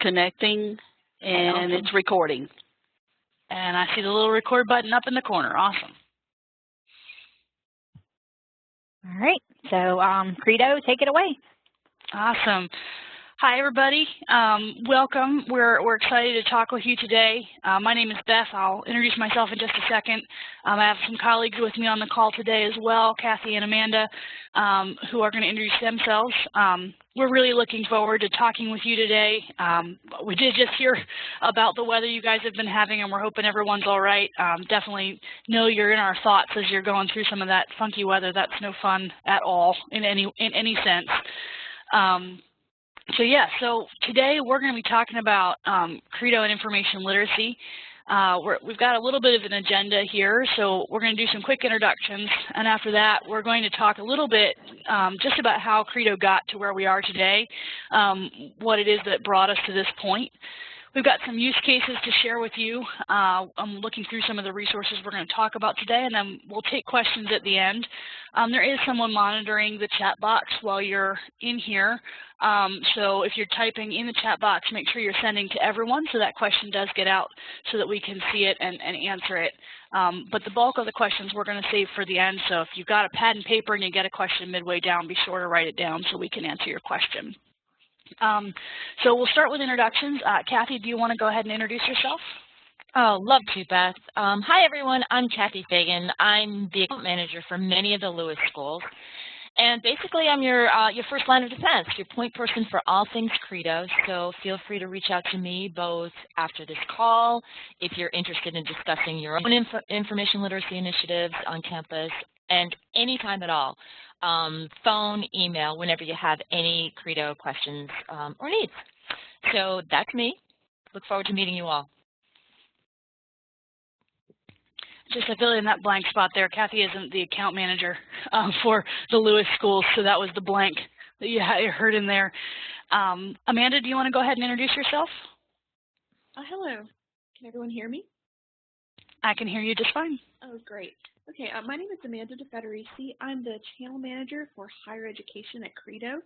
Connecting, and it's recording. And I see the little record button up in the corner. Awesome. All right, so Credo, take it away. Awesome. Hi, everybody. Welcome. We're excited to talk with you today. My name is Beth. I'll introduce myself in just a second. I have some colleagues with me on the call today as well, Kathy and Amanda, who are going to introduce themselves. We're really looking forward to talking with you today. We did just hear about the weather you guys have been having, and we're hoping everyone's all right. Definitely know you're in our thoughts as you're going through some of that funky weather. That's no fun at all in any sense. So today we're going to be talking about Credo and information literacy. We've got a little bit of an agenda here, so we're going to do some quick introductions, and after that we're going to talk a little bit just about how Credo got to where we are today, what it is that brought us to this point. We've got some use cases to share with you. I'm looking through some of the resources we're going to talk about today, and then we'll take questions at the end. There is someone monitoring the chat box while you're in here. So if you're typing in the chat box, make sure you're sending to everyone so that question does get out so that we can see it and answer it. But the bulk of the questions we're going to save for the end. So if you've got a pad and paper and you get a question midway down, be sure to write it down so we can answer your question. So we'll start with introductions. Kathy, do you want to go ahead and introduce yourself? Oh, love to, Beth. Hi, everyone. I'm Kathy Fagan. I'm the account manager for many of the Lewis schools. And basically, I'm your first line of defense, your point person for all things Credo. So feel free to reach out to me both after this call, if you're interested in discussing your own information literacy initiatives on campus, and anytime at all. Phone, email, whenever you have any Credo questions or needs. So that's me. Look forward to meeting you all. Just to fill in that blank spot there, Kathy isn't the account manager for the Lewis schools, so that was the blank that you heard in there. Amanda, do you want to go ahead and introduce yourself? Hello. Can everyone hear me? I can hear you just fine. Oh, great. Okay, my name is Amanda DiFeterici. I'm the channel manager for higher education at Credo.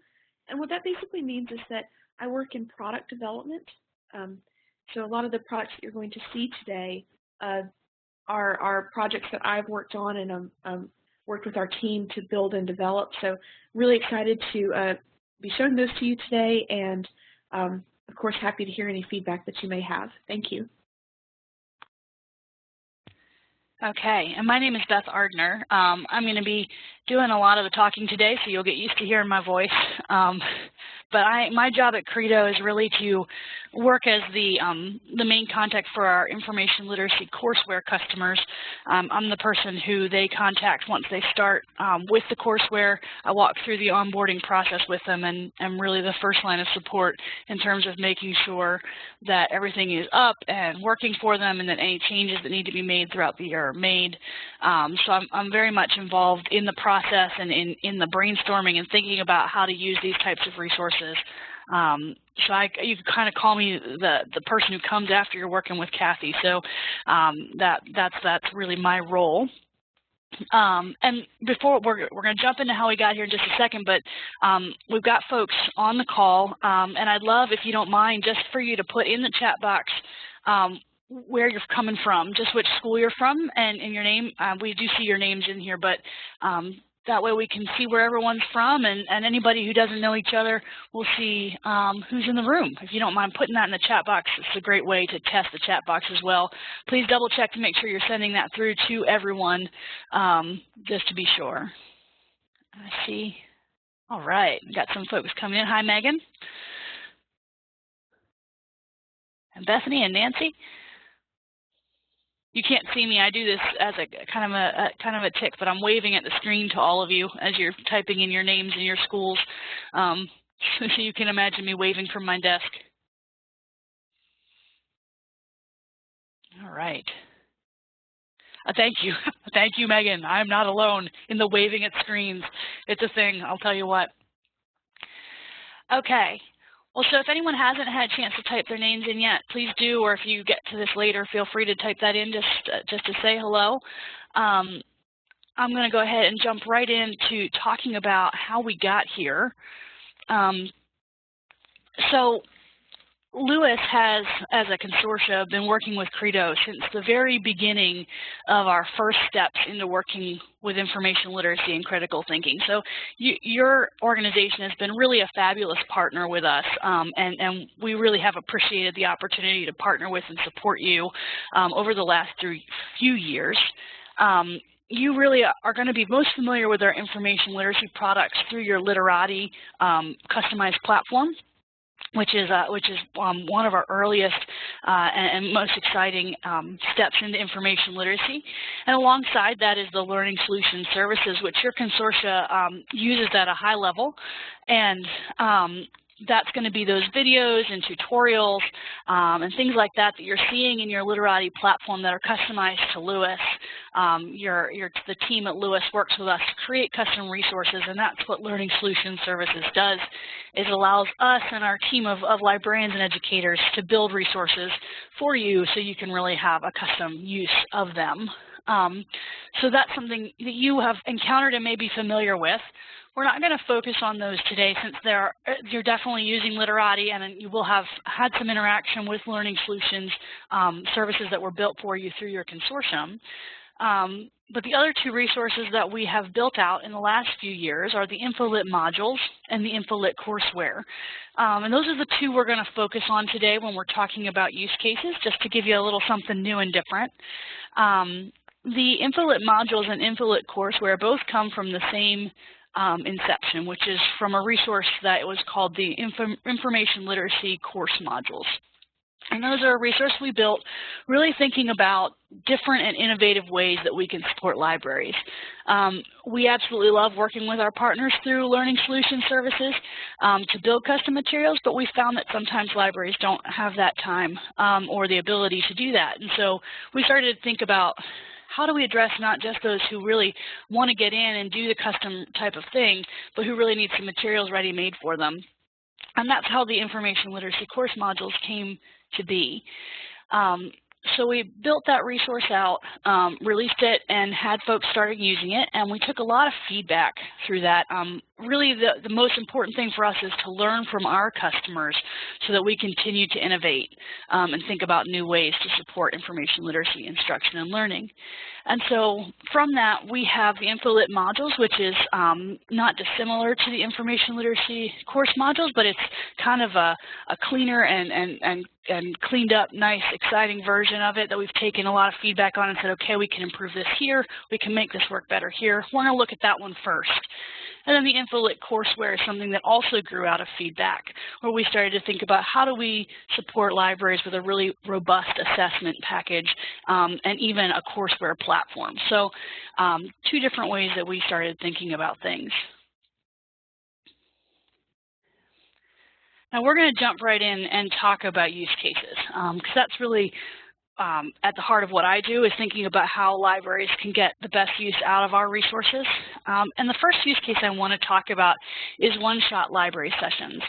And what that basically means is that I work in product development. So a lot of the products that you're going to see today are projects that I've worked on and worked with our team to build and develop. So really excited to be showing those to you today, and of course happy to hear any feedback that you may have. Thank you. Okay, and my name is Beth Ardner. I'm going to be doing a lot of the talking today, so you'll get used to hearing my voice. But my job at Credo is really to work as the main contact for our information literacy courseware customers. I'm the person who they contact once they start with the courseware. I walk through the onboarding process with them, and I'm really the first line of support in terms of making sure that everything is up and working for them, and that any changes that need to be made throughout the year are made. So I'm very much involved in the process and in the brainstorming and thinking about how to use these types of resources. So you can kind of call me the person who comes after you're working with Kathy. So that's really my role. And before we're going to jump into how we got here in just a second, but we've got folks on the call, and I'd love, if you don't mind, just for you to put in the chat box where you're coming from, just which school you're from and your name. We do see your names in here, but that way we can see where everyone's from, and anybody who doesn't know each other will see who's in the room. If you don't mind putting that in the chat box, it's a great way to test the chat box as well. Please double check to make sure you're sending that through to everyone, just to be sure. I see. All right, we got some folks coming in. Hi, Megan. And Bethany and Nancy. You can't see me. I do this as a kind of a tick, but I'm waving at the screen to all of you as you're typing in your names and your schools. So you can imagine me waving from my desk. All right. Thank you. Thank you, Megan. I'm not alone in the waving at screens. It's a thing, I'll tell you what. Okay. Well, so if anyone hasn't had a chance to type their names in yet, please do, or if you get to this later, feel free to type that in just to say hello. I'm going to go ahead and jump right into talking about how we got here. So Lewis has, as a consortia, been working with Credo since the very beginning of our first steps into working with information literacy and critical thinking. So your organization has been really a fabulous partner with us, and we really have appreciated the opportunity to partner with and support you over the last few years. You really are going to be most familiar with our information literacy products through your Literati customized platform, which is one of our earliest and most exciting steps into information literacy. And alongside that is the Learning Solutions Services, which your consortia uses at a high level. And that's going to be those videos and tutorials and things like that that you're seeing in your Literati platform that are customized to Lewis. The team at Lewis works with us to create custom resources, and that's what Learning Solutions Services does, is allows us and our team of librarians and educators to build resources for you so you can really have a custom use of them. So that's something that you have encountered and may be familiar with. We're not going to focus on those today since you're definitely using Literati and you will have had some interaction with Learning Solutions services that were built for you through your consortium. But the other two resources that we have built out in the last few years are the InfoLit modules and the InfoLit courseware. And those are the two we're going to focus on today when we're talking about use cases, just to give you a little something new and different. The InfoLit modules and InfoLit courseware both come from the same inception, which is from a resource that was called the Information Literacy Course Modules. And those are a resource we built really thinking about different and innovative ways that we can support libraries. We absolutely love working with our partners through Learning Solutions Services to build custom materials, but we found that sometimes libraries don't have that time or the ability to do that. And so we started to think about, how do we address not just those who really want to get in and do the custom type of thing, but who really need some materials ready-made for them? And that's how the Information Literacy Course Modules came to be. So we built that resource out, released it, and had folks started using it, and we took a lot of feedback through that. Really, the most important thing for us is to learn from our customers so that we continue to innovate and think about new ways to support information literacy, instruction, and learning. And so from that, we have the InfoLit modules, which is not dissimilar to the information literacy course modules, but it's kind of a cleaner and cleaned up, nice, exciting version of it that we've taken a lot of feedback on and said, okay, we can improve this here, we can make this work better here. We're going to look at that one first. And then the InfoLit courseware is something that also grew out of feedback, where we started to think about how do we support libraries with a really robust assessment package and even a courseware platform. So two different ways that we started thinking about things. Now we're going to jump right in and talk about use cases, because that's really at the heart of what I do, is thinking about how libraries can get the best use out of our resources. And the first use case I want to talk about is one-shot library sessions.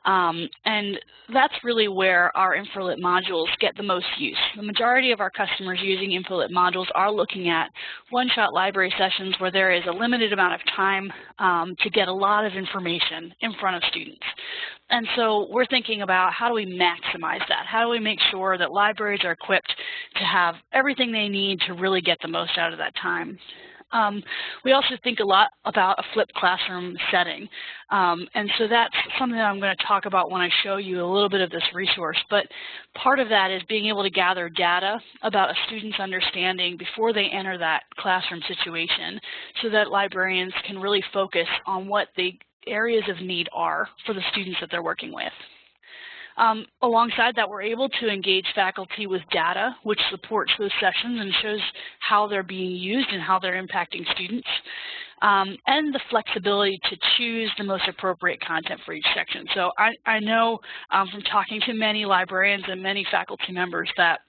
And that's really where our InfoLit modules get the most use. The majority of our customers using InfoLit modules are looking at one-shot library sessions where there is a limited amount of time to get a lot of information in front of students. And so we're thinking about, how do we maximize that? How do we make sure that libraries are equipped to have everything they need to really get the most out of that time? We also think a lot about a flipped classroom setting. And so that's something that I'm going to talk about when I show you a little bit of this resource. But part of that is being able to gather data about a student's understanding before they enter that classroom situation, so that librarians can really focus on what the areas of need are for the students that they're working with. Alongside that, we're able to engage faculty with data, which supports those sessions and shows how they're being used and how they're impacting students, and the flexibility to choose the most appropriate content for each section. So I know from talking to many librarians and many faculty members that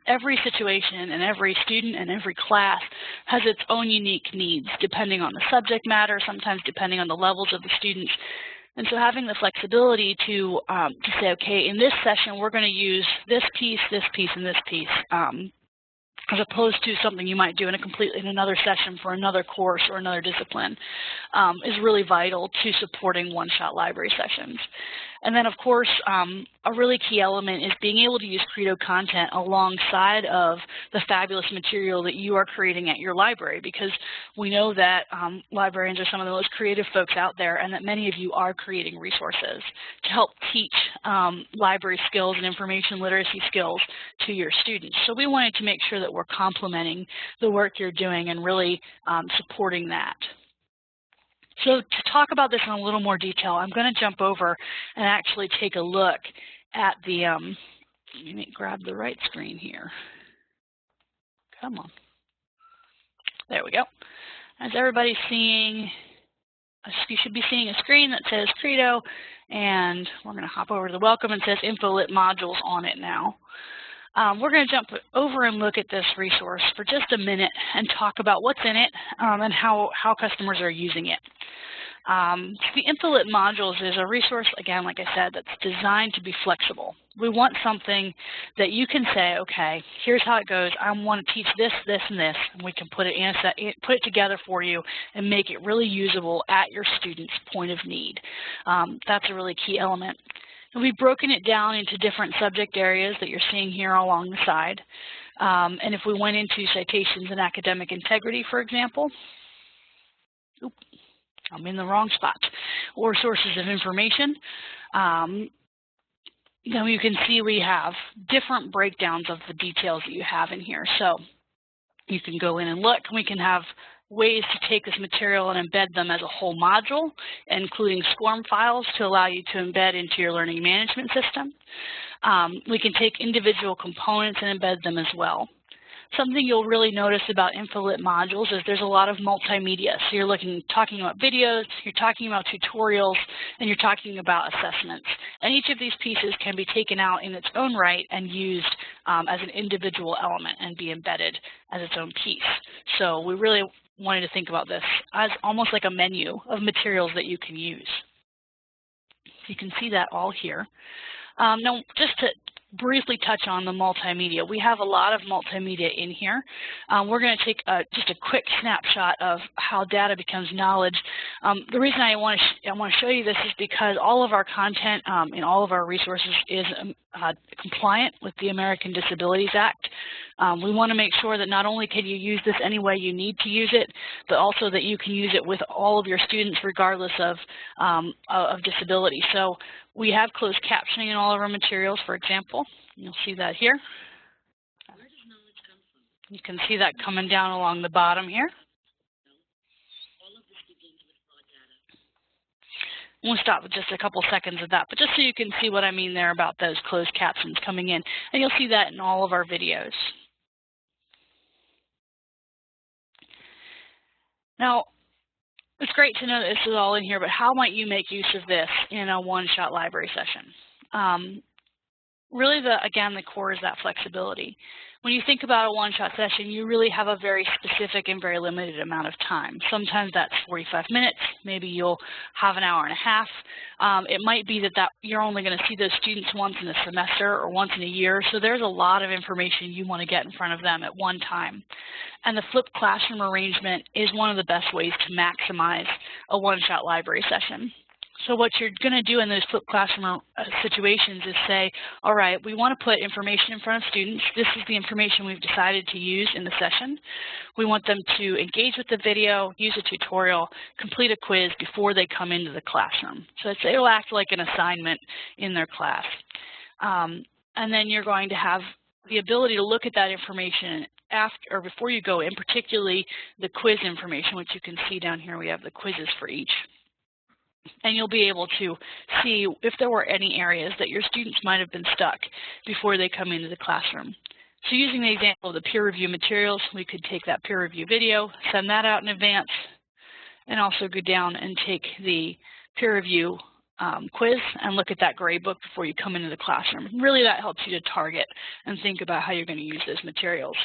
every situation and every student and every class has its own unique needs, depending on the subject matter, sometimes depending on the levels of the students. And so having the flexibility to say, okay, in this session, we're going to use this piece, and this piece, as opposed to something you might do in another session for another course or another discipline, is really vital to supporting one-shot library sessions. And then, of course, a really key element is being able to use Credo content alongside of the fabulous material that you are creating at your library, because we know that librarians are some of the most creative folks out there, and that many of you are creating resources to help teach library skills and information literacy skills to your students. So we wanted to make sure that we're complementing the work you're doing and really supporting that. So to talk about this in a little more detail, I'm going to jump over and actually take a look at the, let me grab the right screen here. Come on. There we go. As everybody's seeing, you should be seeing a screen that says Credo, and we're going to hop over to the welcome and it says InfoLit modules on it now. We're going to jump over and look at this resource for just a minute and talk about what's in it and how customers are using it. The InfoLit modules is a resource, again, like I said, that's designed to be flexible. We want something that you can say, okay, here's how it goes. I want to teach this, this, and this, and we can put it together for you and make it really usable at your student's point of need. That's a really key element. And we've broken it down into different subject areas that you're seeing here along the side. And if we went into citations and academic integrity, for example, oops, I'm in the wrong spot, or sources of information, then you can see we have different breakdowns of the details that you have in here. So you can go in and look, and we can have ways to take this material and embed them as a whole module, including SCORM files to allow you to embed into your learning management system. We can take individual components and embed them as well. Something you'll really notice about InfoLit modules is there's a lot of multimedia. So you're talking about videos, you're talking about tutorials, and you're talking about assessments. And each of these pieces can be taken out in its own right and used as an individual element and be embedded as its own piece. So we really wanted to think about this as almost like a menu of materials that you can use. You can see that all here. Now, just to briefly touch on the multimedia, we have a lot of multimedia in here. We're going to take just a quick snapshot of how data becomes knowledge. The reason I want to show you this is because all of our content in all of our resources is compliant with the American Disabilities Act. We want to make sure that not only can you use this any way you need to use it, but also that you can use it with all of your students regardless of disability. So we have closed captioning in all of our materials, for example. You'll see that here. You can see that coming down along the bottom here. We'll stop with just a couple seconds of that, but just so you can see what I mean there about those closed captions coming in. And you'll see that in all of our videos. Now, it's great to know that this is all in here, but how might you make use of this in a one-shot library session? Really, again, the core is that flexibility. When you think about a one-shot session, you really have a very specific and very limited amount of time. Sometimes that's 45 minutes. Maybe you'll have an hour and a half. It might be that you're only going to see those students once in a semester or once in a year. So there's a lot of information you want to get in front of them at one time. And the flipped classroom arrangement is one of the best ways to maximize a one-shot library session. So what you're going to do in those flipped classroom situations is say, all right, we want to put information in front of students. This is the information we've decided to use in the session. We want them to engage with the video, use a tutorial, complete a quiz before they come into the classroom. So it'll act like an assignment in their class. And then you're going to have the ability to look at that information after or before you go in, particularly the quiz information, which you can see down here. We have the quizzes for each. And you'll be able to see if there were any areas that your students might have been stuck before they come into the classroom. So using the example of the peer review materials, we could take that peer review video, send that out in advance, and also go down and take the peer review quiz and look at that grade book before you come into the classroom. Really, that helps you to target and think about how you're going to use those materials.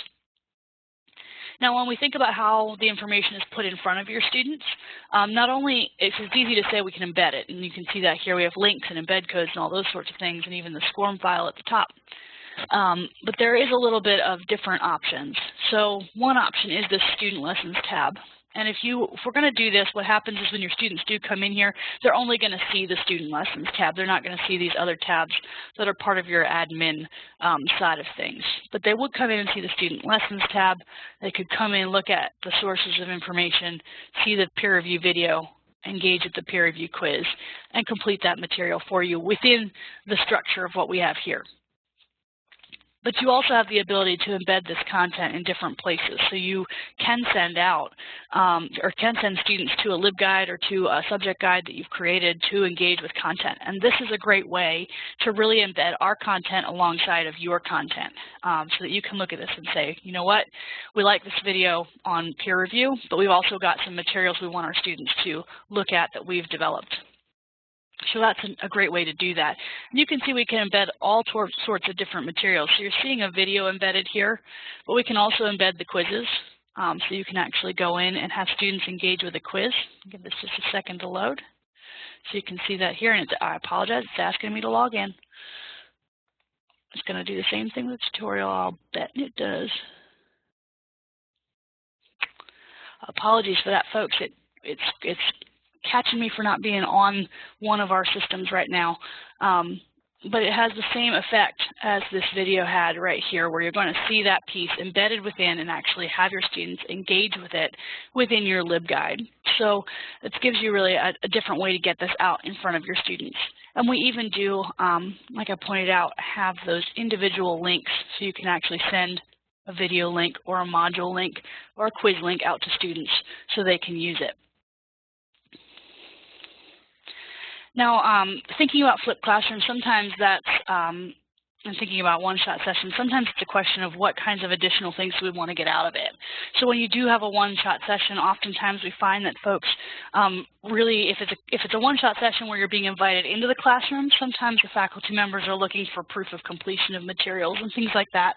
Now, when we think about how the information is put in front of your students, not only it's easy to say we can embed it, and you can see that here we have links and embed codes and all those sorts of things, and even the SCORM file at the top. But there is a little bit of different options. So one option is the Student Lessons tab. And if we're going to do this, what happens is when your students do come in here, they're only going to see the Student Lessons tab. They're not going to see these other tabs that are part of your admin side of things. But they would come in and see the Student Lessons tab. They could come in, look at the sources of information, see the peer review video, engage with the peer review quiz, and complete that material for you within the structure of what we have here. But you also have the ability to embed this content in different places. So you can send out or can send students to a LibGuide or to a subject guide that you've created to engage with content. And this is a great way to really embed our content alongside of your content so that you can look at this and say, you know what, we like this video on peer review, but we've also got some materials we want our students to look at that we've developed. So that's a great way to do that. And you can see we can embed all sorts of different materials. So you're seeing a video embedded here, but we can also embed the quizzes. So you can actually go in and have students engage with a quiz. Give this just a second to load. So you can see that here, and I apologize, it's asking me to log in. It's going to do the same thing with the tutorial, I'll bet it does. Apologies for that, folks. It's catching me for not being on one of our systems right now. But it has the same effect as this video had right here, where you're going to see that piece embedded within and actually have your students engage with it within your LibGuide. So it gives you really a different way to get this out in front of your students. And we even do, like I pointed out, have those individual links so you can actually send a video link or a module link or a quiz link out to students so they can use it. Now, thinking about flipped classroom, sometimes that's, and thinking about one-shot sessions, sometimes it's a question of what kinds of additional things we want to get out of it. So when you do have a one-shot session, oftentimes we find that folks really, if it's a one-shot session where you're being invited into the classroom, sometimes the faculty members are looking for proof of completion of materials and things like that.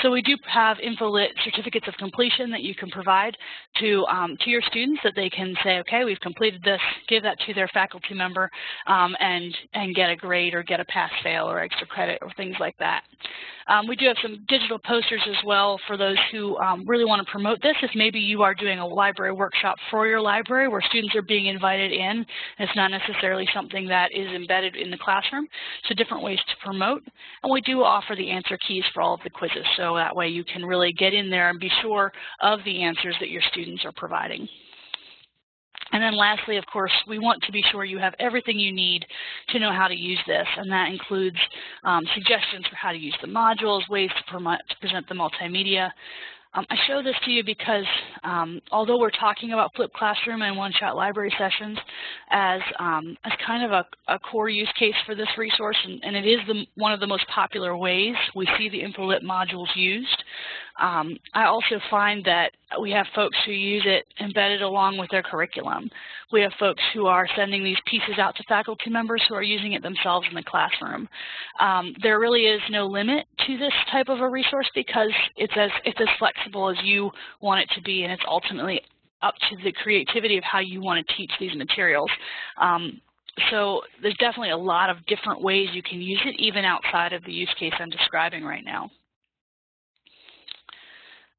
So we do have InfoLit certificates of completion that you can provide to your students, that they can say, okay, we've completed this, give that to their faculty member, and get a grade or get a pass-fail or extra credit or things like that. We do have some digital posters as well for those who really want to promote this. If maybe you are doing a library workshop for your library where students are being invited in, and it's not necessarily something that is embedded in the classroom, so different ways to promote. And we do offer the answer keys for all of the quizzes, so that way you can really get in there and be sure of the answers that your students are providing. And then lastly, of course, we want to be sure you have everything you need to know how to use this, and that includes suggestions for how to use the modules, ways to present the multimedia. I show this to you because although we're talking about flipped classroom and one-shot library sessions as kind of a core use case for this resource, and it is one of the most popular ways we see the InfoLit modules used, I also find that we have folks who use it embedded along with their curriculum. We have folks who are sending these pieces out to faculty members who are using it themselves in the classroom. There really is no limit to this type of a resource because it's as flexible as you want it to be, and it's ultimately up to the creativity of how you want to teach these materials. So there's definitely a lot of different ways you can use it, even outside of the use case I'm describing right now.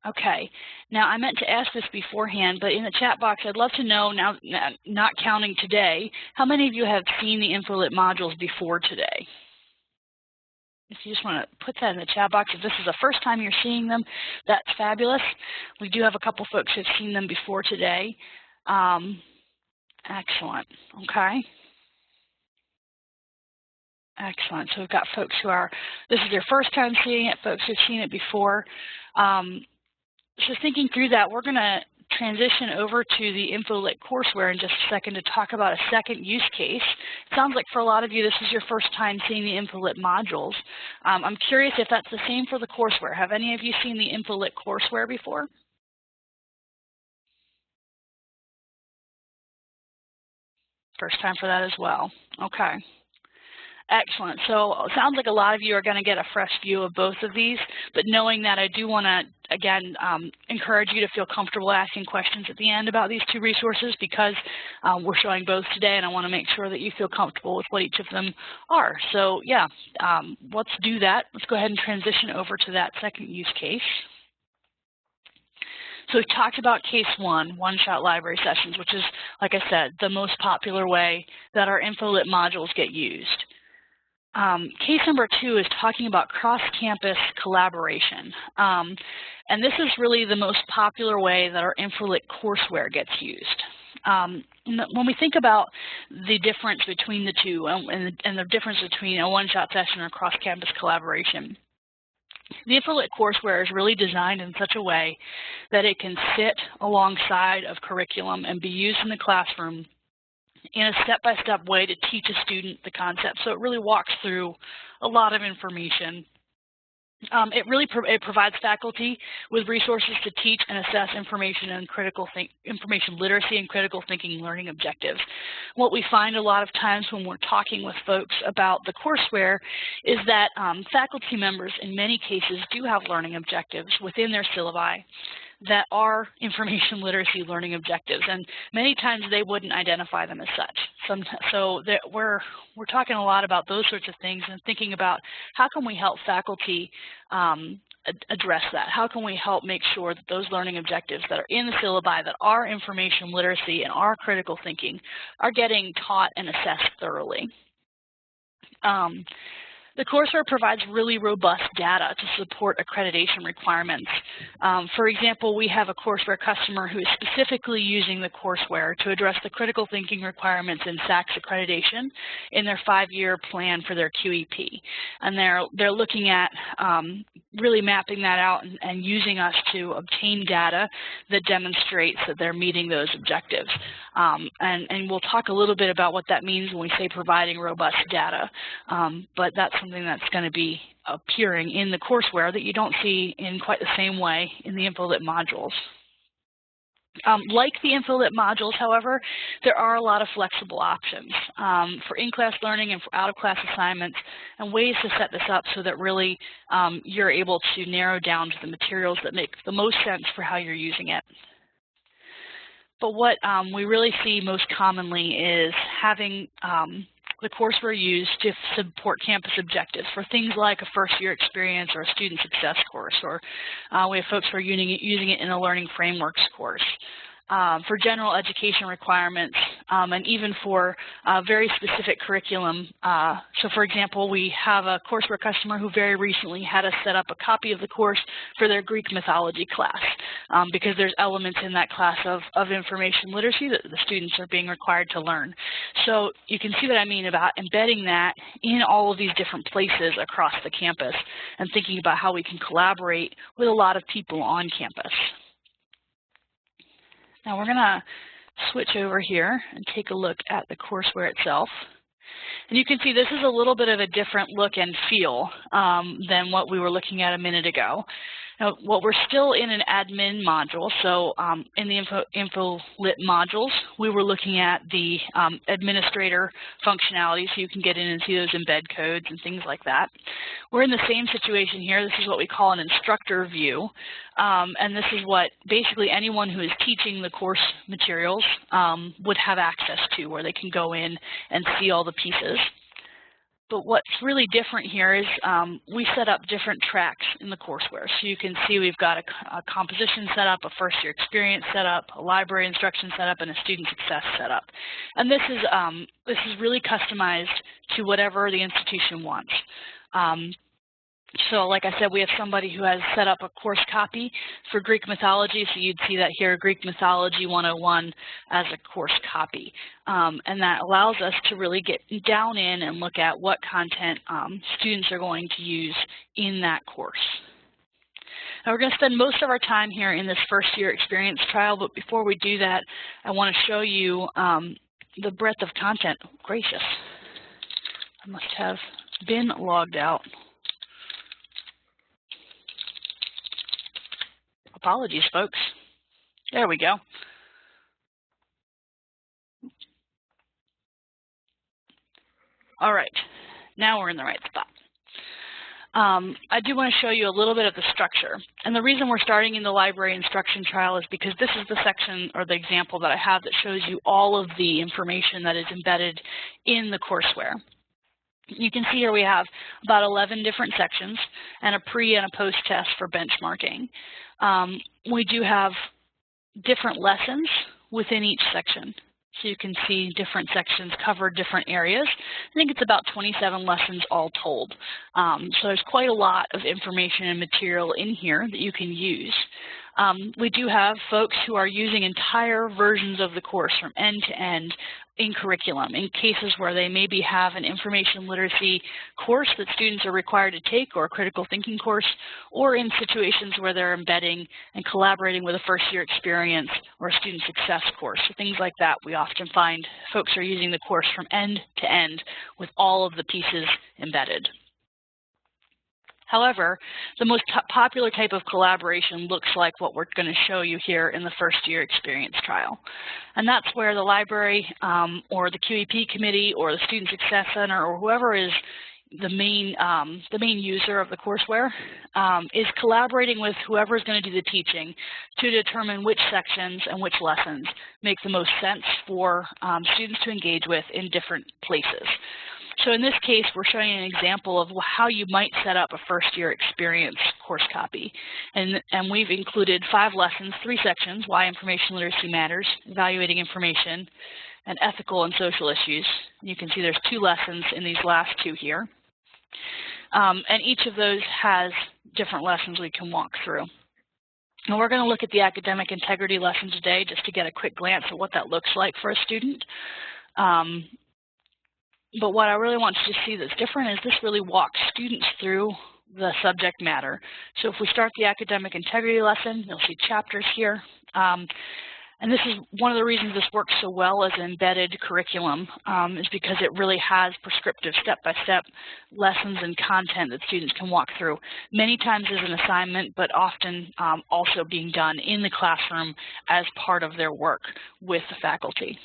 Okay, now I meant to ask this beforehand, but in the chat box, I'd love to know, now not counting today, how many of you have seen the InfoLit modules before today? If you just want to put that in the chat box, if this is the first time you're seeing them, that's fabulous. We do have a couple folks who have seen them before today. Excellent, okay. Excellent, so we've got folks who are, this is their first time seeing it, folks who've seen it before. So thinking through that, we're going to transition over to the InfoLit courseware in just a second to talk about a second use case. It sounds like for a lot of you, this is your first time seeing the InfoLit modules. I'm curious if that's the same for the courseware. Have any of you seen the InfoLit courseware before? First time for that as well. Okay. Excellent. So it sounds like a lot of you are going to get a fresh view of both of these, but knowing that, I do want to, again, encourage you to feel comfortable asking questions at the end about these two resources because we're showing both today, and I want to make sure that you feel comfortable with what each of them are. So yeah, let's do that. Let's go ahead and transition over to that second use case. So we talked about case one-shot library sessions, which is, like I said, the most popular way that our InfoLit modules get used. Case number 2 is talking about cross-campus collaboration. And this is really the most popular way that our InfoLit courseware gets used. When we think about the difference between the two and the difference between a one-shot session or cross-campus collaboration, the InfoLit courseware is really designed in such a way that it can sit alongside of curriculum and be used in the classroom in a step-by-step way to teach a student the concept. So it really walks through a lot of information. It provides faculty with resources to teach and assess information and information literacy and critical thinking learning objectives. What we find a lot of times when we're talking with folks about the courseware is that faculty members in many cases do have learning objectives within their syllabi that are information literacy learning objectives, and many times they wouldn't identify them as such. So we're talking a lot about those sorts of things and thinking about how can we help faculty address that? How can we help make sure that those learning objectives that are in the syllabi that are information literacy and are critical thinking are getting taught and assessed thoroughly? The courseware provides really robust data to support accreditation requirements. For example, we have a courseware customer who is specifically using the courseware to address the critical thinking requirements in SACS accreditation in their 5-year plan for their QEP. And they're looking at really mapping that out and using us to obtain data that demonstrates that they're meeting those objectives. And we'll talk a little bit about what that means when we say providing robust data, but that's something that's going to be appearing in the courseware that you don't see in quite the same way in the InfoLit modules. Like the InfoLit modules, however, there are a lot of flexible options for in-class learning and for out-of-class assignments and ways to set this up so that really you're able to narrow down to the materials that make the most sense for how you're using it. But what we really see most commonly is having the courseware used to support campus objectives for things like a first-year experience or a student success course, or we have folks who are using it in a learning frameworks course. For general education requirements, and even for very specific curriculum. So for example, we have a courseware customer who very recently had us set up a copy of the course for their Greek mythology class, because there's elements in that class of information literacy that the students are being required to learn. So you can see what I mean about embedding that in all of these different places across the campus and thinking about how we can collaborate with a lot of people on campus. Now we're going to switch over here and take a look at the courseware itself. And you can see this is a little bit of a different look and feel than what we were looking at a minute ago. Now, we're still in an admin module, so in the InfoLit modules, we were looking at the administrator functionality, so you can get in and see those embed codes and things like that. We're in the same situation here. This is what we call an instructor view, and this is what basically anyone who is teaching the course materials would have access to, where they can go in and see all the pieces. But what's really different here is we set up different tracks in the courseware. So you can see we've got a composition setup, a first-year experience setup, a library instruction setup, and a student success setup. And this is really customized to whatever the institution wants. So like I said, we have somebody who has set up a course copy for Greek mythology, so you'd see that here, Greek Mythology 101 as a course copy. And that allows us to really get down in and look at what content students are going to use in that course. Now we're going to spend most of our time here in this first year experience trial, but before we do that, I want to show you the breadth of content. Oh, gracious, I must have been logged out. Apologies, folks. There we go. All right, now we're in the right spot. I do want to show you a little bit of the structure. And the reason we're starting in the library instruction trial is because this is the section or the example that I have that shows you all of the information that is embedded in the courseware. You can see here we have about 11 different sections and a pre and a post test for benchmarking. We do have different lessons within each section. So you can see different sections cover different areas. I think it's about 27 lessons all told. So there's quite a lot of information and material in here that you can use. We do have folks who are using entire versions of the course from end to end in curriculum in cases where they maybe have an information literacy course that students are required to take, or a critical thinking course, or in situations where they're embedding and collaborating with a first-year experience or a student success course. So things like that, we often find folks are using the course from end to end with all of the pieces embedded. However, the most popular type of collaboration looks like what we're going to show you here in the first year experience trial. And that's where the library or the QEP committee or the Student Success Center or whoever is the main user of the courseware is collaborating with whoever is going to do the teaching to determine which sections and which lessons make the most sense for students to engage with in different places. So in this case, we're showing an example of how you might set up a first-year experience course copy. And we've included 5 lessons, 3 sections: why information literacy matters, evaluating information, and ethical and social issues. You can see there's 2 lessons in these last 2 here. And each of those has different lessons we can walk through. And we're going to look at the academic integrity lesson today just to get a quick glance at what that looks like for a student. But what I really want you to see that's different is this really walks students through the subject matter. So if we start the academic integrity lesson, you'll see chapters here. And this is one of the reasons this works so well as embedded curriculum, is because it really has prescriptive step-by-step lessons and content that students can walk through, many times as an assignment, but often also being done in the classroom as part of their work with the faculty.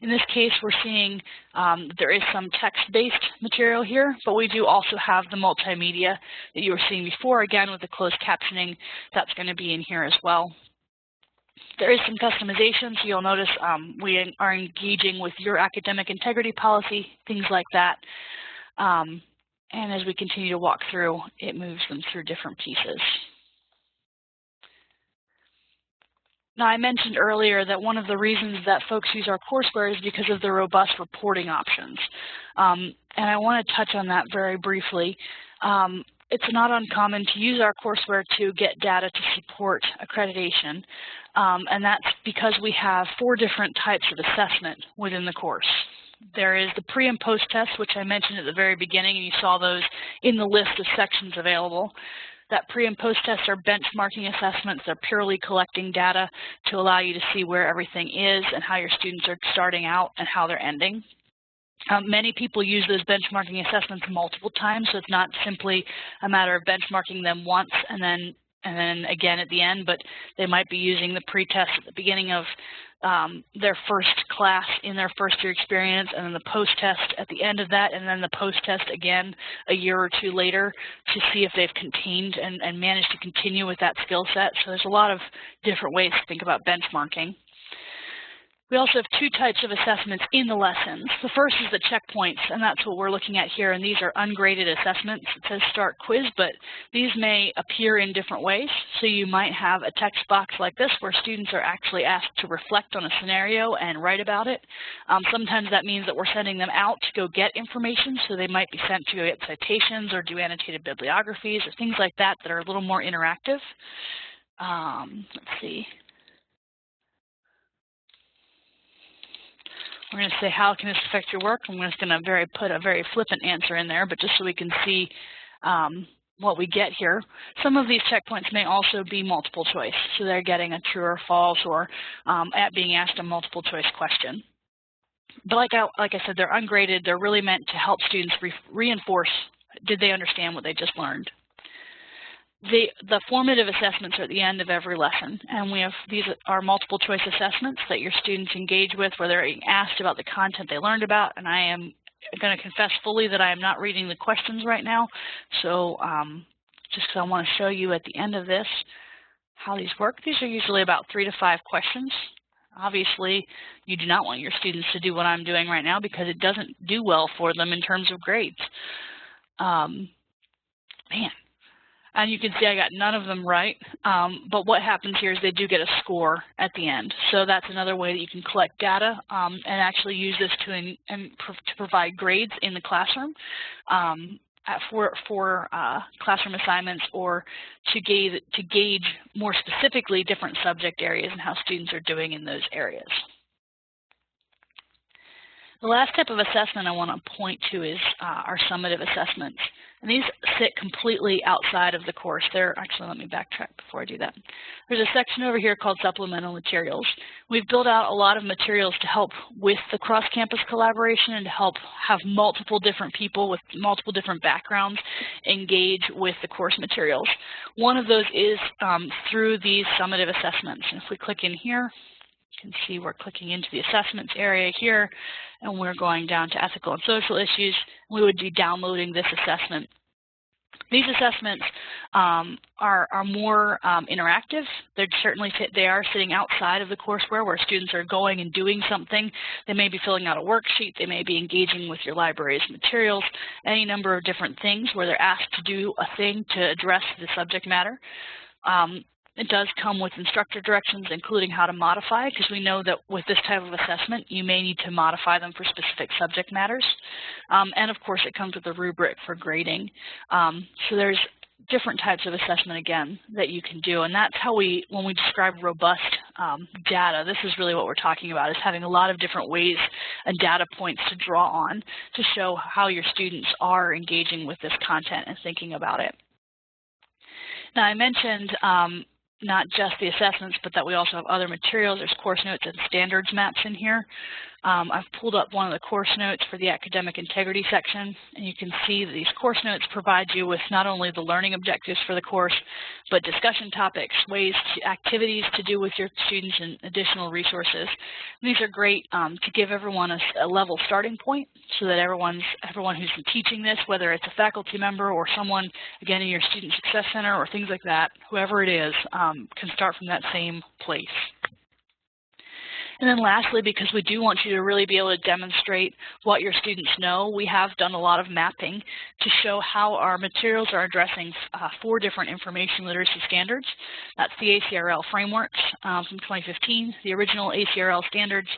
In this case, we're seeing there is some text-based material here, but we do also have the multimedia that you were seeing before, again with the closed captioning. That's going to be in here as well. There is some customization, so you'll notice we are engaging with your academic integrity policy, things like that. And as we continue to walk through, it moves them through different pieces. Now, I mentioned earlier that one of the reasons that folks use our courseware is because of the robust reporting options. And I want to touch on that very briefly. It's not uncommon to use our courseware to get data to support accreditation. And that's because we have 4 different types of assessment within the course. There is the pre and post test, which I mentioned at the very beginning, and you saw those in the list of sections available. That pre and post tests are benchmarking assessments. They're purely collecting data to allow you to see where everything is and how your students are starting out and how they're ending. Many people use those benchmarking assessments multiple times, so it's not simply a matter of benchmarking them once and then again at the end, but they might be using the pre-test at the beginning of their first class in their first year experience, and then the post-test at the end of that, and then the post-test again a year or 2 later to see if they've contained and managed to continue with that skill set. So there's a lot of different ways to think about benchmarking. We also have 2 types of assessments in the lessons. The first is the checkpoints, and that's what we're looking at here, and these are ungraded assessments. It says start quiz, but these may appear in different ways. So you might have a text box like this where students are actually asked to reflect on a scenario and write about it. Sometimes that means that we're sending them out to go get information, so they might be sent to go get citations or do annotated bibliographies or things like that that are a little more interactive. Let's see. We're going to say, how can this affect your work? I'm just going to put a very flippant answer in there, but just so we can see what we get here. Some of these checkpoints may also be multiple choice, so they're getting a true or false or being asked a multiple choice question. But like I said, they're ungraded. They're really meant to help students reinforce, did they understand what they just learned? The formative assessments are at the end of every lesson, and these are multiple choice assessments that your students engage with where they're asked about the content they learned about, and I am going to confess fully that I am not reading the questions right now, so just because I want to show you at the end of this how these work. These are usually about 3 to 5 questions. Obviously, you do not want your students to do what I'm doing right now because it doesn't do well for them in terms of grades. Man. And you can see I got none of them right, but what happens here is they do get a score at the end. So that's another way that you can collect data and actually use this to provide grades in the classroom for classroom assignments, or to gauge more specifically different subject areas and how students are doing in those areas. The last type of assessment I want to point to is our summative assessments. And these sit completely outside of the course. Actually, let me backtrack before I do that. There's a section over here called supplemental materials. We've built out a lot of materials to help with the cross-campus collaboration and to help have multiple different people with multiple different backgrounds engage with the course materials. One of those is through these summative assessments. And if we click in here, you can see we're clicking into the assessments area here, and we're going down to ethical and social issues. We would be downloading this assessment. These assessments are more interactive. They are sitting outside of the courseware where students are going and doing something. They may be filling out a worksheet. They may be engaging with your library's materials, any number of different things where they're asked to do a thing to address the subject matter. It does come with instructor directions, including how to modify, because we know that with this type of assessment, you may need to modify them for specific subject matters. And of course, it comes with a rubric for grading. So there's different types of assessment, again, that you can do. And that's how when we describe robust data, this is really what we're talking about, is having a lot of different ways and data points to draw on to show how your students are engaging with this content and thinking about it. Now, I mentioned not just the assessments, but that we also have other materials. There's course notes and standards maps in here. I've pulled up one of the course notes for the academic integrity section, and you can see that these course notes provide you with not only the learning objectives for the course, but discussion topics, activities to do with your students, and additional resources. And these are great to give everyone a level starting point, so that everyone who's teaching this, whether it's a faculty member or someone, again, in your Student Success Center or things like that, whoever it is, can start from that same place. And then lastly, because we do want you to really be able to demonstrate what your students know, we have done a lot of mapping to show how our materials are addressing 4 different information literacy standards. That's the ACRL frameworks from 2015, the original ACRL standards,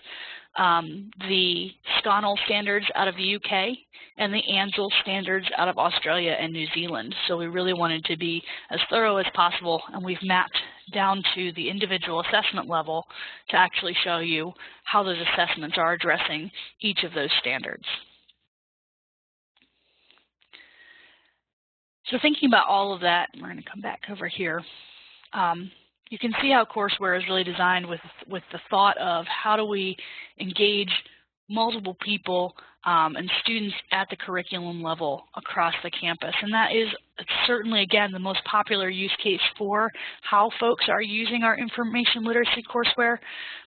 the SCONL standards out of the UK, and the ANZL standards out of Australia and New Zealand. So we really wanted to be as thorough as possible, and we've mapped down to the individual assessment level to actually show you how those assessments are addressing each of those standards. So thinking about all of that, we're going to come back over here. You can see how courseware is really designed with the thought of how do we engage multiple people and students at the curriculum level across the campus. And that is certainly, again, the most popular use case for how folks are using our information literacy courseware.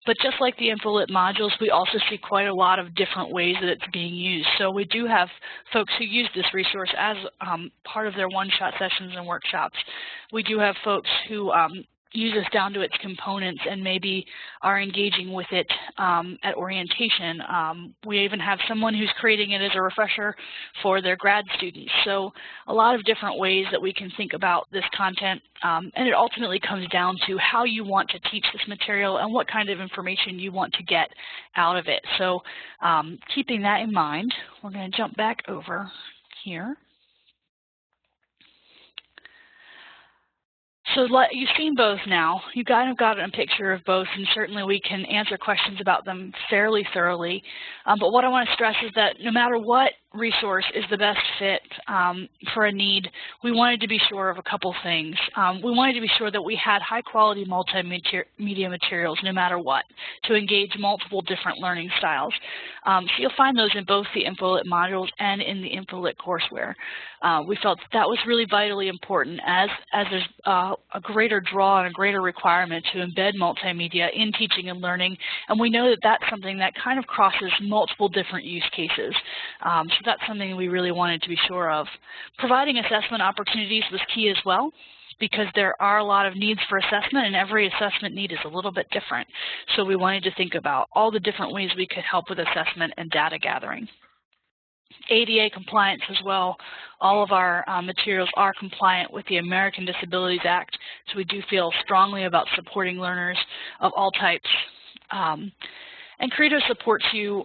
But just like the InfoLit modules, we also see quite a lot of different ways that it's being used. So we do have folks who use this resource as part of their one-shot sessions and workshops. We do have folks who use this down to its components and maybe are engaging with it at orientation. We even have someone who's creating it as a refresher for their grad students. So a lot of different ways that we can think about this content, and it ultimately comes down to how you want to teach this material and what kind of information you want to get out of it. So keeping that in mind, we're going to jump back over here. So you've seen both now. You've kind of got a picture of both, and certainly we can answer questions about them fairly thoroughly. But what I want to stress is that no matter what resource is the best fit for a need, we wanted to be sure of a couple things. We wanted to be sure that we had high-quality multimedia materials no matter what, to engage multiple different learning styles. So you'll find those in both the InfoLit modules and in the InfoLit courseware. We felt that was really vitally important as there's a greater draw and a greater requirement to embed multimedia in teaching and learning, and we know that that's something that kind of crosses multiple different use cases. So that's something we really wanted to be sure of. Providing assessment opportunities was key as well, because there are a lot of needs for assessment, and every assessment need is a little bit different. So we wanted to think about all the different ways we could help with assessment and data gathering. ADA compliance as well. All of our materials are compliant with the American Disabilities Act, so we do feel strongly about supporting learners of all types. And Credo supports you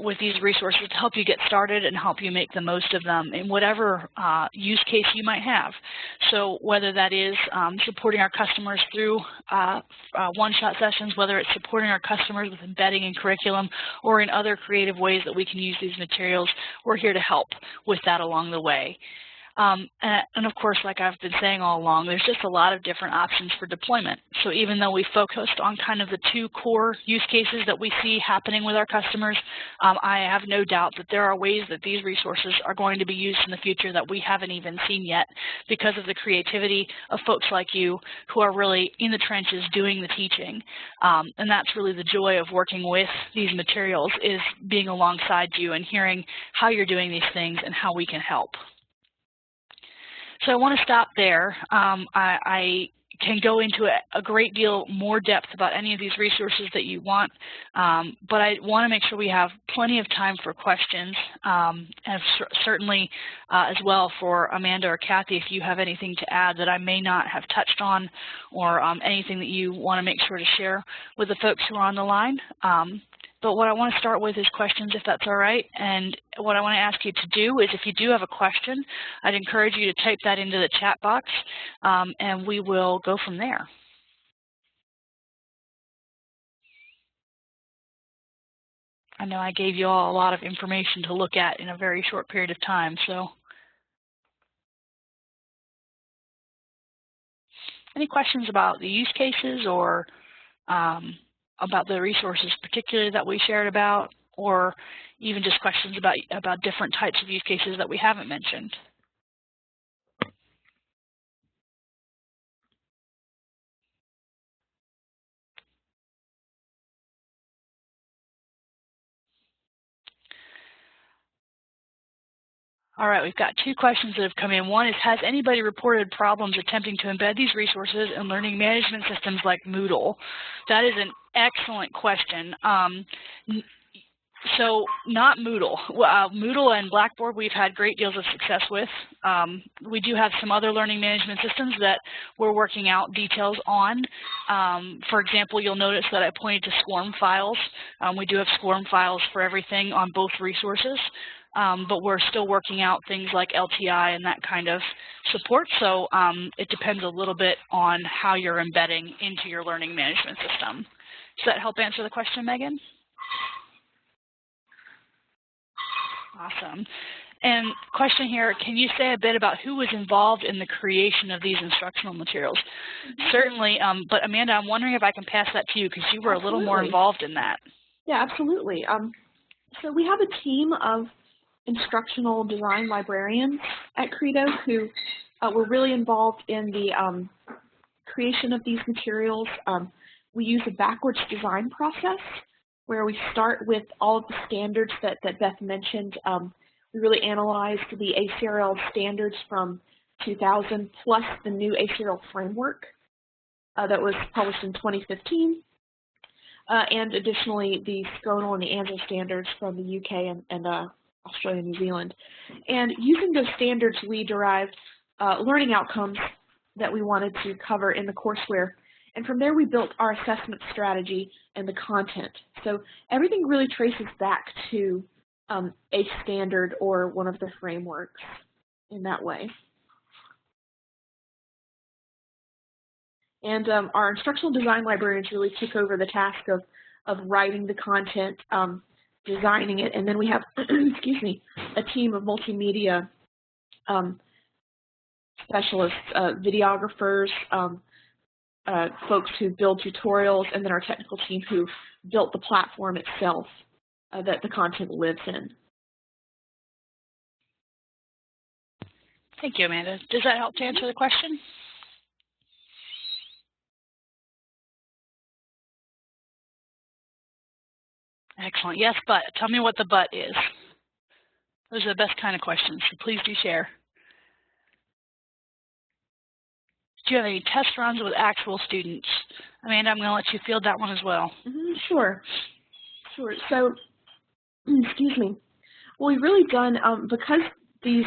with these resources to help you get started and help you make the most of them in whatever use case you might have. So whether that is supporting our customers through one-shot sessions, whether it's supporting our customers with embedding in curriculum, or in other creative ways that we can use these materials, we're here to help with that along the way. And of course, like I've been saying all along, there's just a lot of different options for deployment. So even though we focused on kind of the two core use cases that we see happening with our customers, I have no doubt that there are ways that these resources are going to be used in the future that we haven't even seen yet, because of the creativity of folks like you who are really in the trenches doing the teaching. And that's really the joy of working with these materials, is being alongside you and hearing how you're doing these things and how we can help. So I want to stop there. I can go into a great deal more depth about any of these resources that you want, but I want to make sure we have plenty of time for questions, and certainly as well for Amanda or Kathy, if you have anything to add that I may not have touched on, or anything that you want to make sure to share with the folks who are on the line. But what I want to start with is questions, if that's all right. And what I want to ask you to do is, if you do have a question, I'd encourage you to type that into the chat box, and we will go from there. I know I gave you all a lot of information to look at in a very short period of time, so. Any questions about the use cases, or about the resources particularly that we shared about, or even just questions about different types of use cases that we haven't mentioned? All right, we've got two questions that have come in. One is, has anybody reported problems attempting to embed these resources in learning management systems like Moodle? That is an excellent question. So not Moodle. Moodle and Blackboard we've had great deals of success with. We do have some other learning management systems that we're working out details on. For example, you'll notice that I pointed to SCORM files. We do have SCORM files for everything on both resources. But we're still working out things like LTI and that kind of support. So it depends a little bit on how you're embedding into your learning management system. Does that help answer the question, Megan? Awesome. And question here, can you say a bit about who was involved in the creation of these instructional materials? Certainly, but Amanda, I'm wondering if I can pass that to you, because you were a little more involved in that. Yeah, absolutely. So we have a team of instructional design librarians at Credo who were really involved in the creation of these materials. We use a backwards design process where we start with all of the standards that Beth mentioned. We really analyzed the ACRL standards from 2000 plus the new ACRL framework that was published in 2015. And additionally, the SCONAL and the ANZO standards from the UK and Australia and New Zealand. And using those standards, we derived learning outcomes that we wanted to cover in the courseware. And from there, we built our assessment strategy and the content. So everything really traces back to a standard or one of the frameworks in that way. And our instructional design librarians really took over the task of writing the content, designing it, and then we have, excuse me, a team of multimedia specialists, videographers, folks who build tutorials, and then our technical team who built the platform itself that the content lives in. Thank you, Amanda. Does that help to answer the question? Excellent. Yes, but. Tell me what the but is. Those are the best kind of questions, so please do share. Do you have any test runs with actual students? Amanda, I'm going to let you field that one as well. Sure. So, excuse me. Well, we've really done, because these,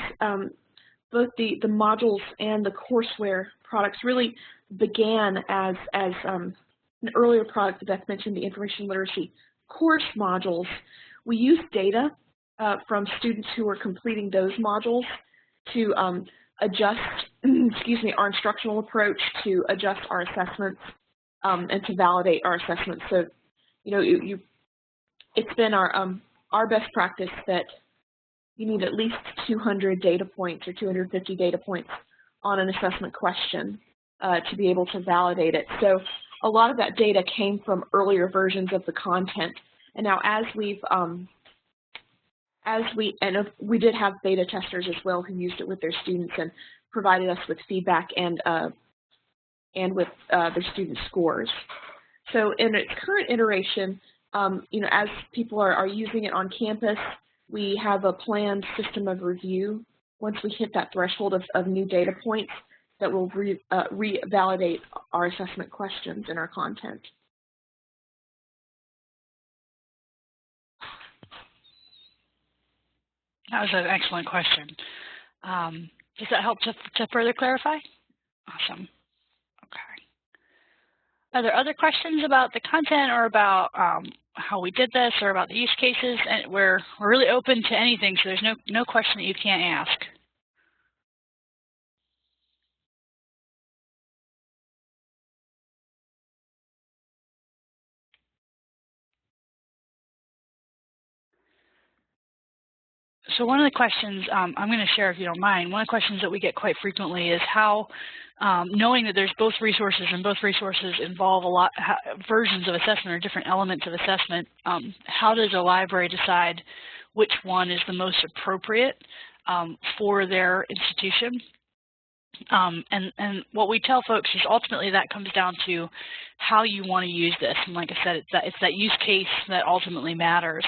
both the modules and the courseware products really began as an earlier product that Beth mentioned, the information literacy course modules. We use data from students who are completing those modules to adjust, excuse me, our instructional approach, to adjust our assessments, and to validate our assessments. So, you know, it's been our best practice that you need at least 200 data points or 250 data points on an assessment question to be able to validate it. So a lot of that data came from earlier versions of the content. And now as we we did have beta testers as well who used it with their students and provided us with feedback and with their student scores. So in its current iteration, you know, as people are using it on campus, we have a planned system of review once we hit that threshold of new data points that will revalidate our assessment questions and our content. That was an excellent question. Does that help to further clarify? Awesome. Okay. Are there other questions about the content or about how we did this or about the use cases? And we're really open to anything, so there's no question that you can't ask. So one of the questions I'm going to share, if you don't mind, one of the questions that we get quite frequently is how, knowing that there's both resources and both resources involve a lot versions of assessment or different elements of assessment, how does a library decide which one is the most appropriate for their institution? And what we tell folks is ultimately that comes down to how you want to use this. And like I said, it's that use case that ultimately matters.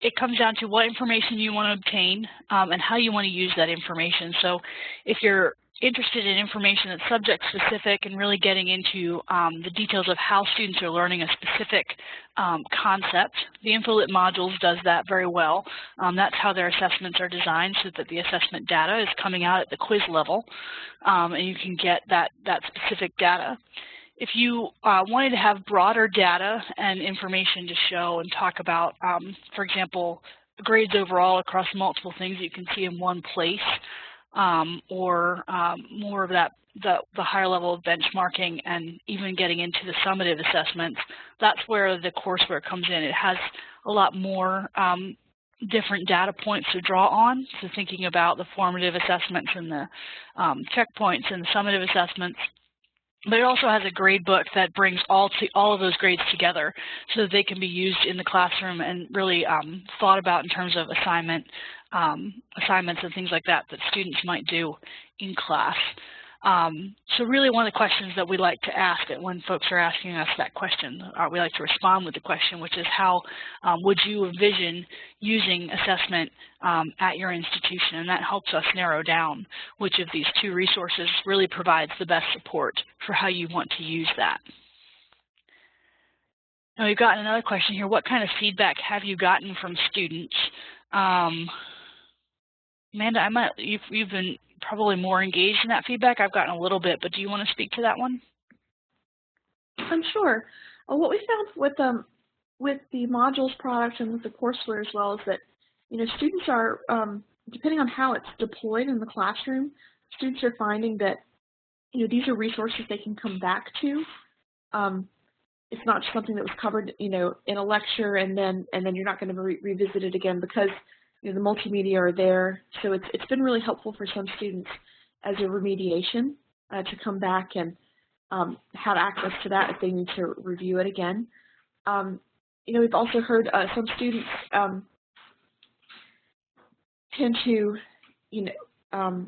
It comes down to what information you want to obtain and how you want to use that information. So if you're interested in information that's subject specific and really getting into the details of how students are learning a specific concept, the InfoLit modules does that very well. That's how their assessments are designed, so that the assessment data is coming out at the quiz level, and you can get that specific data. If you wanted to have broader data and information to show and talk about, for example, grades overall across multiple things you can see in one place, or more of that, the higher level of benchmarking and even getting into the summative assessments, that's where the courseware comes in. It has a lot more different data points to draw on, so thinking about the formative assessments and the checkpoints and the summative assessments. But it also has a grade book that brings all of those grades together so that they can be used in the classroom and really thought about in terms of assignments and things like that that students might do in class. So really one of the questions that we like to ask when folks are asking us that question, we like to respond with the question, which is how would you envision using assessment at your institution? And that helps us narrow down which of these two resources really provides the best support for how you want to use that. Now we've got another question here. What kind of feedback have you gotten from students? Amanda, you've been probably more engaged in that feedback. I've gotten a little bit, but do you want to speak to that one? I'm sure. What we found with the modules product and with the courseware as well is that, you know, students are, depending on how it's deployed in the classroom, students are finding that, you know, these are resources they can come back to. It's not just something that was covered, you know, in a lecture and then you're not going to revisit it again, because you know, the multimedia are there. So it's been really helpful for some students as a remediation to come back and have access to that if they need to review it again. You know, we've also heard some students tend to, you know,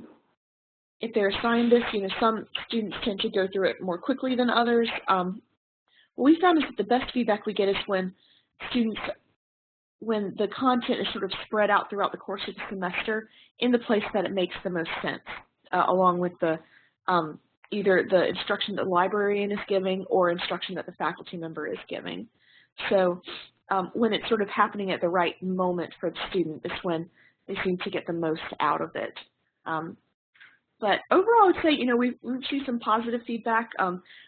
if they're assigned this, you know, some students tend to go through it more quickly than others. What we found is that the best feedback we get is when the content is sort of spread out throughout the course of the semester in the place that it makes the most sense, along with the either the instruction that the librarian is giving or instruction that the faculty member is giving. So when it's sort of happening at the right moment for the student is when they seem to get the most out of it. But overall, I would say, we've received some positive feedback.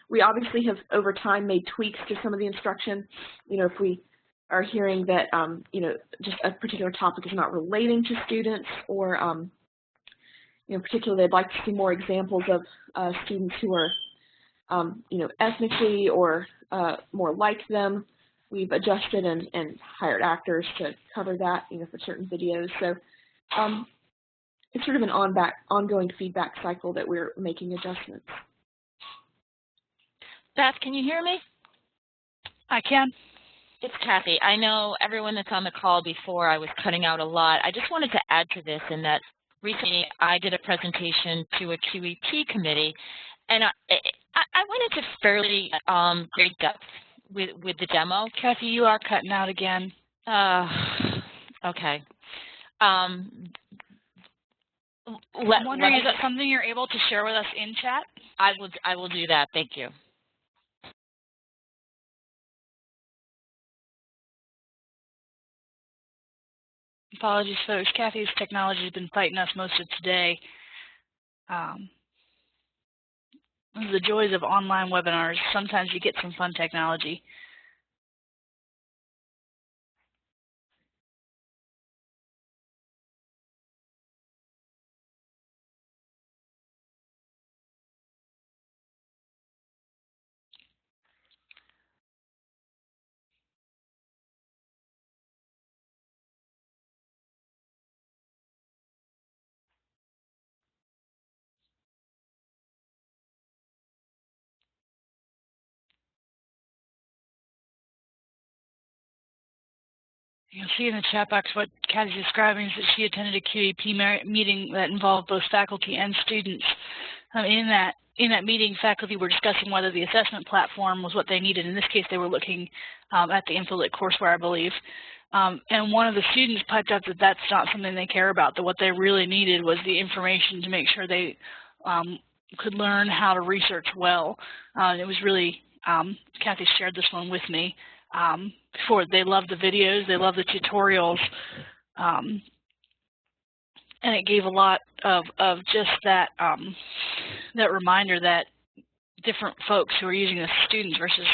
We obviously have, over time, made tweaks to some of the instruction. If we are hearing that, just a particular topic is not relating to students, or, particularly, they'd like to see more examples of students who are, ethnically or more like them. We've adjusted and hired actors to cover that, for certain videos. So it's sort of an ongoing feedback cycle that we're making adjustments. Beth, can you hear me? I can. It's Kathy. I know everyone that's on the call before, I was cutting out a lot. I just wanted to add to this in that recently I did a presentation to a QEP committee, and I went into fairly great depth with the demo. Kathy, you are cutting out again. Okay. I'm wondering, is that something you're able to share with us in chat? I will do that. Thank you. Apologies, folks. Kathy's technology has been fighting us most of today. The joys of online webinars. Sometimes you get some fun technology. You'll see in the chat box what Kathy's describing is that she attended a QEP meeting that involved both faculty and students. In that meeting, faculty were discussing whether the assessment platform was what they needed. In this case, they were looking at the InfoLit courseware, I believe. And one of the students piped up that that's not something they care about, that what they really needed was the information to make sure they could learn how to research well. It was really, Kathy shared this one with me. Before, they loved the videos, they loved the tutorials, and it gave a lot of just that that reminder that different folks who are using this, students versus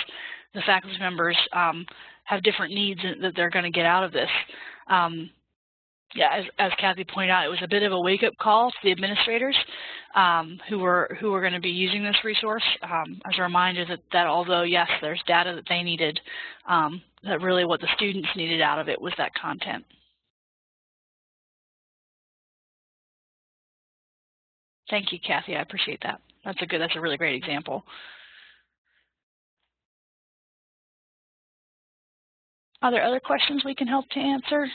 the faculty members, have different needs that they're going to get out of this. Yeah, as Kathy pointed out, it was a bit of a wake-up call to the administrators who were going to be using this resource, as a reminder that although, yes, there's data that they needed, that really what the students needed out of it was that content. Thank you, Kathy. I appreciate that. That's a really great example. Are there other questions we can help to answer?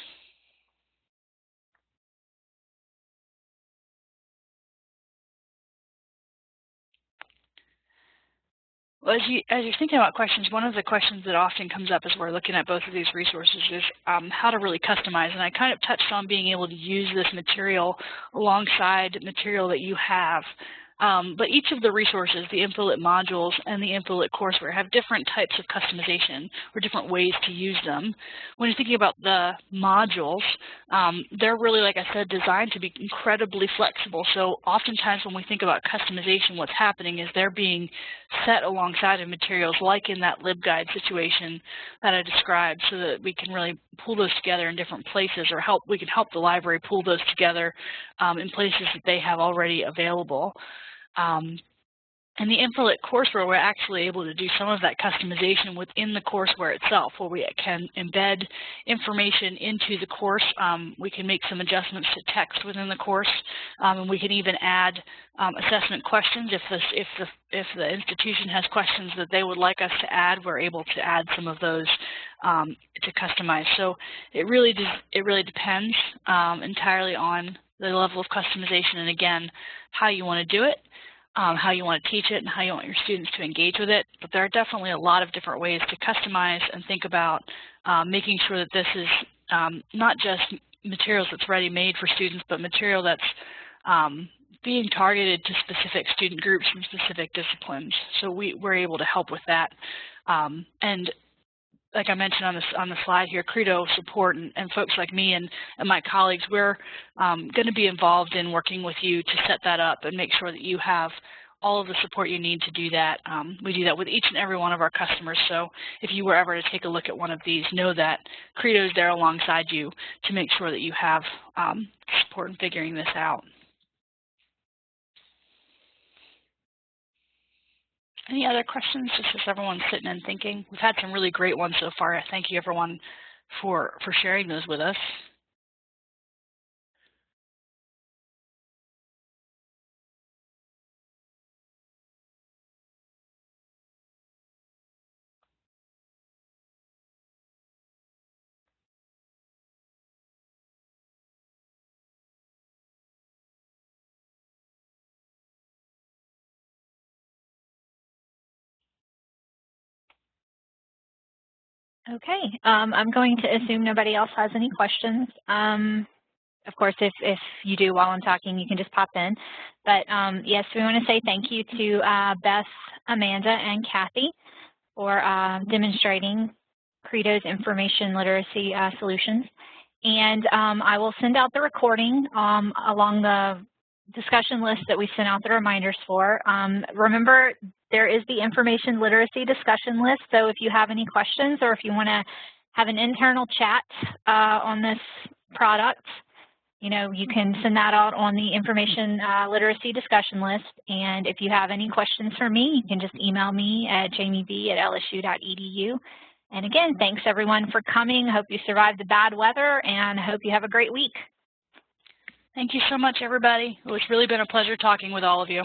Well, as you're thinking about questions, one of the questions that often comes up as we're looking at both of these resources is how to really customize. And I kind of touched on being able to use this material alongside material that you have. But each of the resources, the InfoLit modules and the InfoLit courseware, have different types of customization or different ways to use them. When you're thinking about the modules, they're really, like I said, designed to be incredibly flexible. So oftentimes when we think about customization, what's happening is they're being set alongside of materials like in that LibGuide situation that I described, so that we can really pull those together in different places, or we can help the library pull those together in places that they have already available. In the InfoLit courseware, we're actually able to do some of that customization within the courseware itself, where we can embed information into the course. We can make some adjustments to text within the course, and we can even add assessment questions. If the institution has questions that they would like us to add, we're able to add some of those to customize. So it really depends entirely on the level of customization, and again, how you want to do it, how you want to teach it, and how you want your students to engage with it. But there are definitely a lot of different ways to customize and think about making sure that this is not just materials that's ready-made for students, but material that's being targeted to specific student groups and specific disciplines. So we're able to help with that. And like I mentioned on the slide here, Credo support and folks like me and my colleagues, we're going to be involved in working with you to set that up and make sure that you have all of the support you need to do that. We do that with each and every one of our customers. So if you were ever to take a look at one of these, know that Credo is there alongside you to make sure that you have support in figuring this out. Any other questions, just as everyone's sitting and thinking? We've had some really great ones so far. Thank you, everyone, for sharing those with us. Okay, I'm going to assume nobody else has any questions. Of course, if you do while I'm talking, you can just pop in. But yes, we want to say thank you to Beth, Amanda, and Kathy for demonstrating Credo's information literacy solutions. And I will send out the recording along the discussion list that we sent out the reminders for. Remember, there is the information literacy discussion list, so if you have any questions or if you want to have an internal chat on this product, you know, you can send that out on the information literacy discussion list. And if you have any questions for me, you can just email me at jamieb@lsu.edu. And again, thanks everyone for coming. Hope you survived the bad weather and hope you have a great week. Thank you so much, everybody. It's really been a pleasure talking with all of you.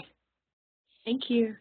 Thank you.